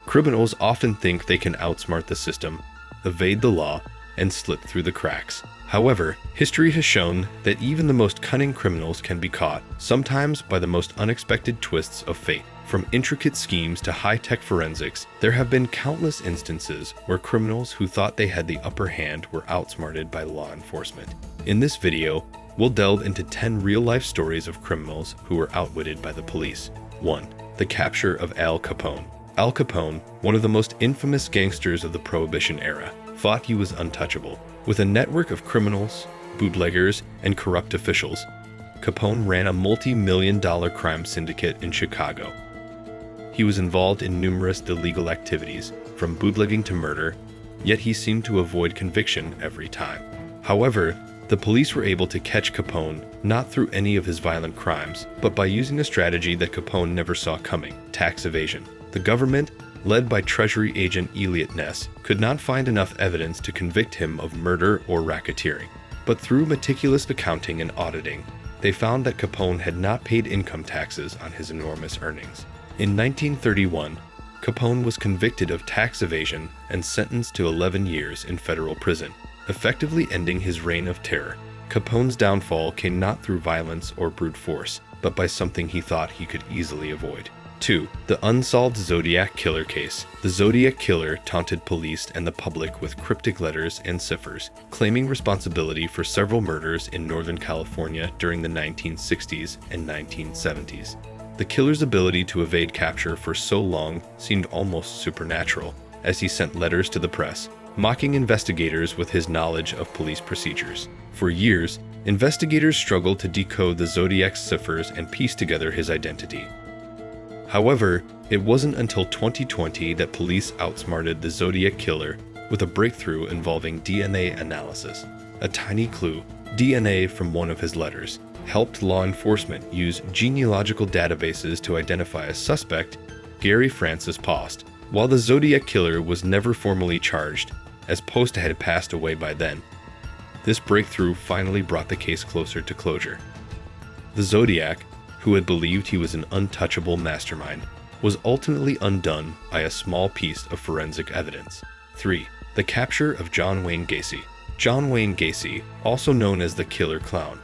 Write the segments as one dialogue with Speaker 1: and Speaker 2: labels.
Speaker 1: Criminals often think they can outsmart the system, evade the law, and slip through the cracks. However, history has shown that even the most cunning criminals can be caught, sometimes by the most unexpected twists of fate. From intricate schemes to high-tech forensics, there have been countless instances where criminals who thought they had the upper hand were outsmarted by law enforcement. In this video, we'll delve into 10 real-life stories of criminals who were outwitted by the police. 1. The capture of Al Capone. Al Capone, one of the most infamous gangsters of the Prohibition era, thought he was untouchable. With a network of criminals, bootleggers, and corrupt officials, Capone ran a multi-million-dollar crime syndicate in Chicago. He was involved in numerous illegal activities, from bootlegging to murder, yet he seemed to avoid conviction every time. However, the police were able to catch Capone not through any of his violent crimes, but by using a strategy that Capone never saw coming: tax evasion. The government, led by Treasury agent Elliot Ness, could not find enough evidence to convict him of murder or racketeering. But through meticulous accounting and auditing, they found that Capone had not paid income taxes on his enormous earnings. In 1931, Capone was convicted of tax evasion and sentenced to 11 years in federal prison, effectively ending his reign of terror. Capone's downfall came not through violence or brute force, but by something he thought he could easily avoid. 2. The unsolved Zodiac Killer case. The Zodiac Killer taunted police and the public with cryptic letters and ciphers, claiming responsibility for several murders in Northern California during the 1960s and 1970s. The killer's ability to evade capture for so long seemed almost supernatural, as he sent letters to the press, mocking investigators with his knowledge of police procedures. For years, investigators struggled to decode the Zodiac's ciphers and piece together his identity. However, it wasn't until 2020 that police outsmarted the Zodiac Killer with a breakthrough involving DNA analysis. A tiny clue, DNA from one of his letters, helped law enforcement use genealogical databases to identify a suspect, Gary Francis Post. While the Zodiac Killer was never formally charged, as Post had passed away by then, this breakthrough finally brought the case closer to closure. The Zodiac, who had believed he was an untouchable mastermind, was ultimately undone by a small piece of forensic evidence. 3. The capture of John Wayne Gacy. John Wayne Gacy, also known as the Killer Clown,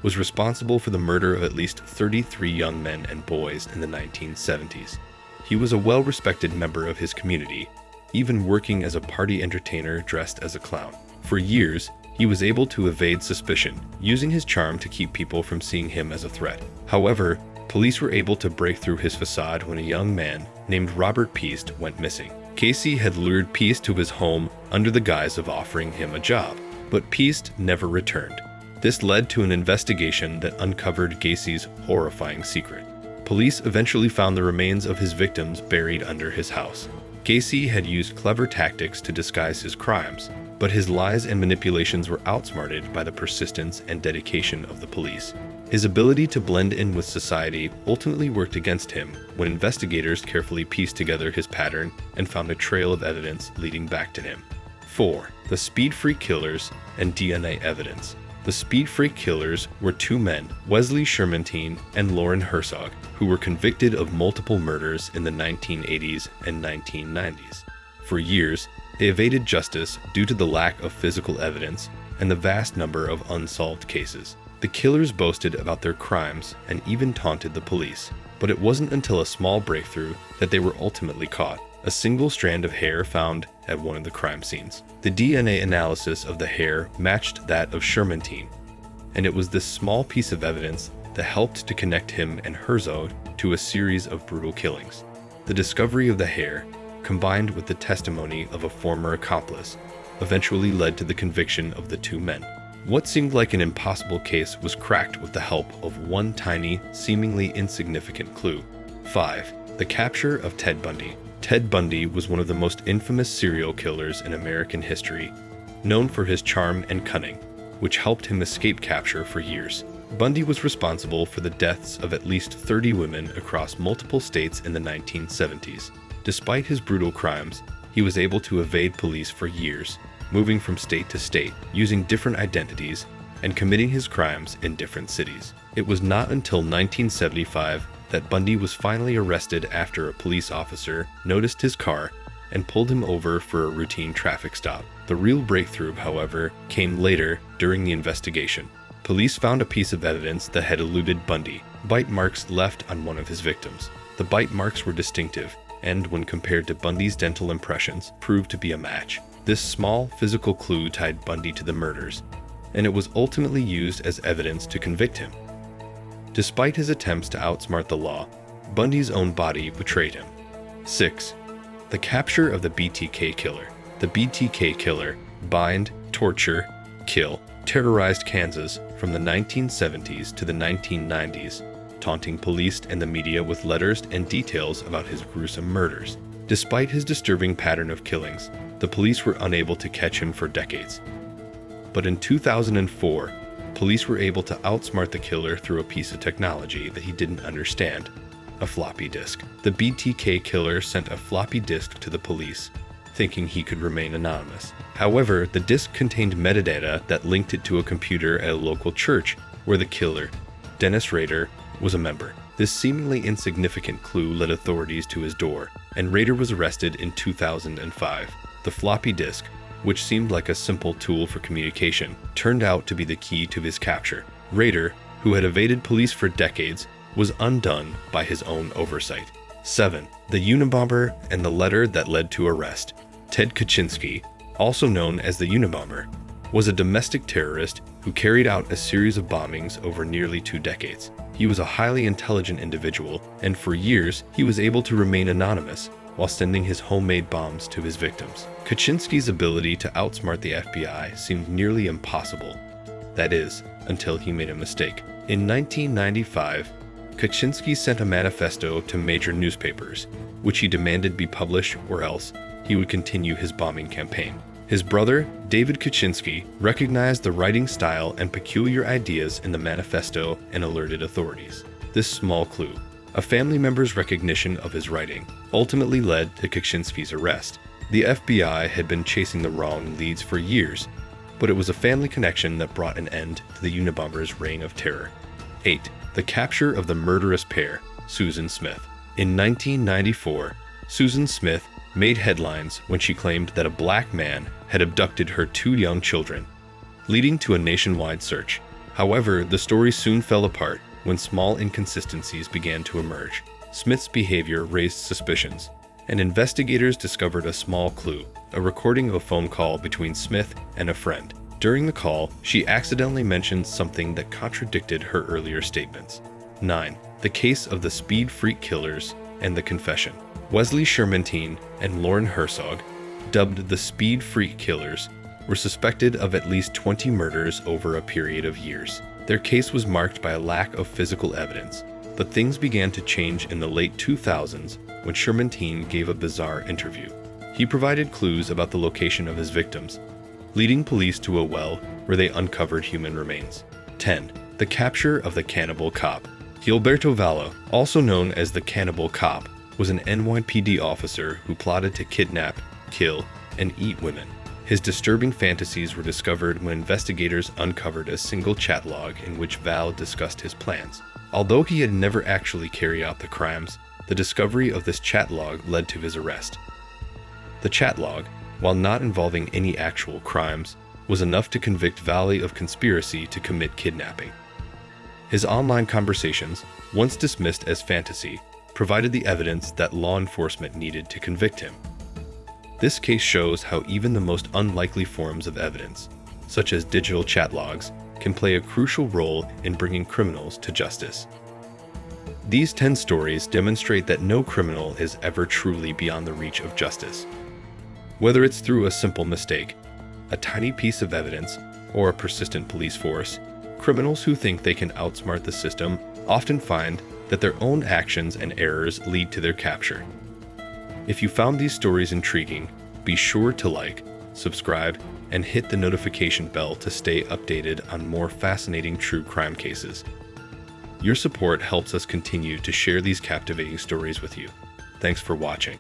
Speaker 1: was responsible for the murder of at least 33 young men and boys in the 1970s. He was a well-respected member of his community, even working as a party entertainer dressed as a clown. For years, he was able to evade suspicion, using his charm to keep people from seeing him as a threat. However, police were able to break through his facade when a young man named Robert Peast went missing. Gacy had lured Peast to his home under the guise of offering him a job, but Peast never returned. This led to an investigation that uncovered Gacy's horrifying secret. Police eventually found the remains of his victims buried under his house. Gacy had used clever tactics to disguise his crimes, but his lies and manipulations were outsmarted by the persistence and dedication of the police. His ability to blend in with society ultimately worked against him when investigators carefully pieced together his pattern and found a trail of evidence leading back to him. 4. The Speed Freak Killers and DNA Evidence. The Speed Freak Killers were two men, Wesley Shermantine and Lauren Herzog, who were convicted of multiple murders in the 1980s and 1990s. For years, they evaded justice due to the lack of physical evidence and the vast number of unsolved cases. The killers boasted about their crimes and even taunted the police, but it wasn't until a small breakthrough that they were ultimately caught. A single strand of hair found at one of the crime scenes. The DNA analysis of the hair matched that of Shermantine, and it was this small piece of evidence that helped to connect him and Herzog to a series of brutal killings. The discovery of the hair, combined with the testimony of a former accomplice, eventually led to the conviction of the two men. What seemed like an impossible case was cracked with the help of one tiny, seemingly insignificant clue. 5. The capture of Ted Bundy. Ted Bundy was one of the most infamous serial killers in American history, known for his charm and cunning, which helped him escape capture for years. Bundy was responsible for the deaths of at least 30 women across multiple states in the 1970s. Despite his brutal crimes, he was able to evade police for years, moving from state to state, using different identities, and committing his crimes in different cities. It was not until 1975 that Bundy was finally arrested after a police officer noticed his car and pulled him over for a routine traffic stop. The real breakthrough, however, came later during the investigation. Police found a piece of evidence that had eluded Bundy: bite marks left on one of his victims. The bite marks were distinctive, and when compared to Bundy's dental impressions, proved to be a match. This small physical clue tied Bundy to the murders, and it was ultimately used as evidence to convict him. Despite his attempts to outsmart the law, Bundy's own body betrayed him. 6. The capture of the BTK killer. The BTK killer, bind, torture, kill, terrorized Kansas from the 1970s to the 1990s, taunting police and the media with letters and details about his gruesome murders. Despite his disturbing pattern of killings, the police were unable to catch him for decades. But in 2004, police were able to outsmart the killer through a piece of technology that he didn't understand: a floppy disk. The BTK killer sent a floppy disk to the police, thinking he could remain anonymous. However, the disk contained metadata that linked it to a computer at a local church where the killer, Dennis Rader, was a member. This seemingly insignificant clue led authorities to his door, and Rader was arrested in 2005. The floppy disk, which seemed like a simple tool for communication, turned out to be the key to his capture. Rader, who had evaded police for decades, was undone by his own oversight. 7. The Unabomber and the letter that led to arrest. Ted Kaczynski, also known as the Unabomber, was a domestic terrorist who carried out a series of bombings over nearly 2 decades. He was a highly intelligent individual, and for years he was able to remain anonymous while sending his homemade bombs to his victims. Kaczynski's ability to outsmart the FBI seemed nearly impossible. That is, until he made a mistake. In 1995, Kaczynski sent a manifesto to major newspapers, which he demanded be published or else he would continue his bombing campaign. His brother, David Kaczynski, recognized the writing style and peculiar ideas in the manifesto and alerted authorities. This small clue, a family member's recognition of his writing, ultimately led to Kaczynski's arrest. The FBI had been chasing the wrong leads for years, but it was a family connection that brought an end to the Unabomber's reign of terror. 8. The capture of the murderous pair, Susan Smith. In 1994, Susan Smith made headlines when she claimed that a black man had abducted her 2 young children, leading to a nationwide search. However, the story soon fell apart when small inconsistencies began to emerge. Smith's behavior raised suspicions, and investigators discovered a small clue: a recording of a phone call between Smith and a friend. During the call, she accidentally mentioned something that contradicted her earlier statements. 9. The case of the Speed Freak killers and the confession. Wesley Shermantine and Lauren Herzog, dubbed the Speed Freak killers, were suspected of at least 20 murders over a period of years. Their case was marked by a lack of physical evidence, but things began to change in the late 2000s when Shermantine gave a bizarre interview. He provided clues about the location of his victims, leading police to a well where they uncovered human remains. 10. The capture of the cannibal cop. Gilberto Vallo, also known as the Cannibal Cop, was an NYPD officer who plotted to kidnap, kill, and eat women. His disturbing fantasies were discovered when investigators uncovered a single chat log in which Val discussed his plans. Although he had never actually carried out the crimes, the discovery of this chat log led to his arrest. The chat log, while not involving any actual crimes, was enough to convict Valley of conspiracy to commit kidnapping. His online conversations, once dismissed as fantasy, provided the evidence that law enforcement needed to convict him. This case shows how even the most unlikely forms of evidence, such as digital chat logs, can play a crucial role in bringing criminals to justice. These 10 stories demonstrate that no criminal is ever truly beyond the reach of justice. Whether it's through a simple mistake, a tiny piece of evidence, or a persistent police force, criminals who think they can outsmart the system often find that their own actions and errors lead to their capture. If you found these stories intriguing, be sure to like, subscribe, and hit the notification bell to stay updated on more fascinating true crime cases. Your support helps us continue to share these captivating stories with you. Thanks for watching.